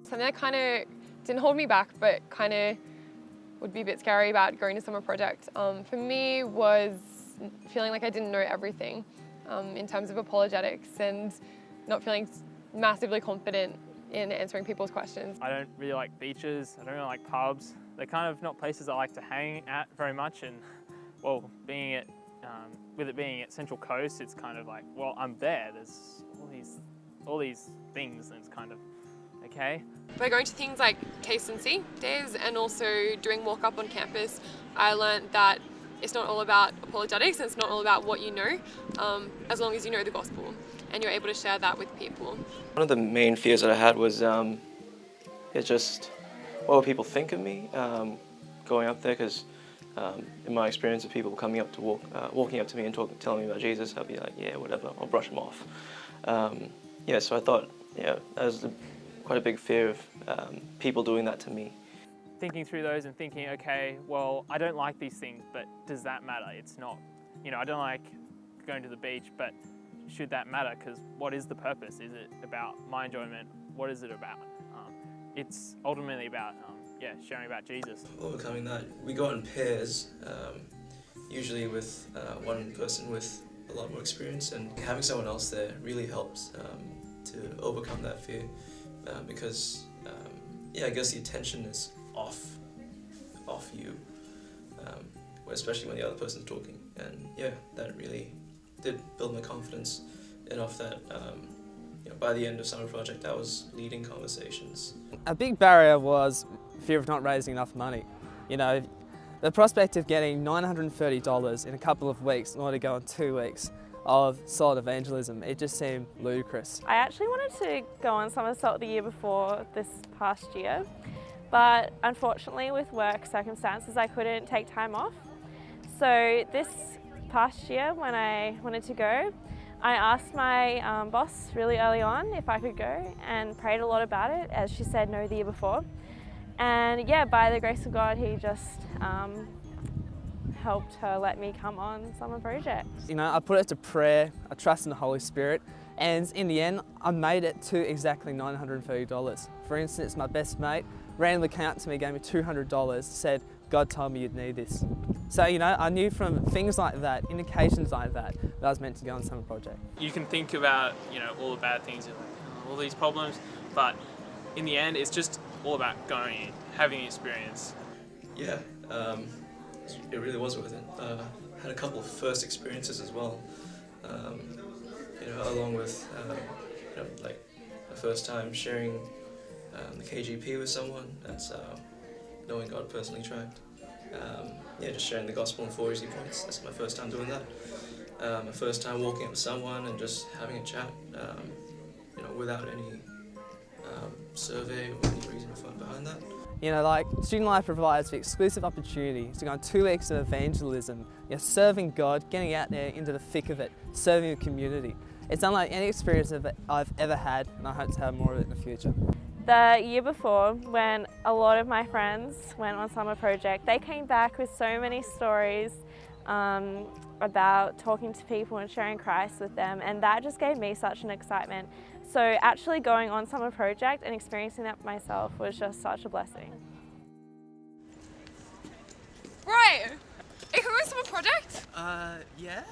something that kind of didn't hold me back, but kind of would be a bit scary about going to summer project, for me was feeling like I didn't know everything in terms of apologetics and not feeling massively confident in answering people's questions. I don't really like beaches, I don't really like pubs. They're kind of not places I like to hang at very much, and well, with it being at Central Coast, it's kind of like, well, I'm there, there's all these things, and it's kind of, okay. By going to things like Taste and See days and also doing walk up on campus, I learned that it's not all about apologetics and it's not all about what you know, as long as you know the gospel and you're able to share that with people. One of the main fears that I had was just what will people think of me going up there, because in my experience of people coming up to walking up to me and telling me about Jesus, I'd be like, yeah, whatever, I'll brush them off. So I thought, that was quite a big fear of people doing that to me. Thinking through those and thinking, okay, well, I don't like these things, but does that matter? It's not, I don't like going to the beach, but should that matter? Because what is the purpose? Is it about my enjoyment? What is it about? It's ultimately about, sharing about Jesus. Overcoming that, we go in pairs, usually with one person with a lot more experience, and having someone else there really helps to overcome that fear, because I guess the attention is off you, especially when the other person's talking, and that really did build my confidence enough that by the end of summer project I was leading conversations. A big barrier was fear of not raising enough money. The prospect of getting $930 in a couple of weeks in order to go on 2 weeks of solid evangelism, it just seemed ludicrous. I actually wanted to go on Somersault the year before this past year, but unfortunately with work circumstances I couldn't take time off. So this past year when I wanted to go, I asked my boss really early on if I could go and prayed a lot about it, as she said no the year before. And by the grace of God, he just helped her let me come on summer project. I put it to prayer, I trust in the Holy Spirit, and in the end, I made it to exactly $930. For instance, my best mate randomly came out to me, gave me $200, said, God told me you'd need this. So, I knew from things like that, indications like that I was meant to go on summer project. You can think about, all the bad things, all these problems, but in the end, it's just all about going in, having the experience. It really was worth it. Had a couple of first experiences as well, along with like the first time sharing the KGP with someone. That's knowing God personally tracked. Just sharing the gospel in 4 easy points. That's my first time doing that. My first time walking up to someone and just having a chat, without any survey or any reason behind that. Student Life provides the exclusive opportunity to go on 2 weeks of evangelism, serving God, getting out there into the thick of it, serving the community. It's unlike any experience that I've ever had, and I hope to have more of it in the future. The year before, when a lot of my friends went on summer project, they came back with so many stories about talking to people and sharing Christ with them, and that just gave me such an excitement. So actually going on summer project and experiencing that myself was just such a blessing. Right, are you going on summer project? Yeah?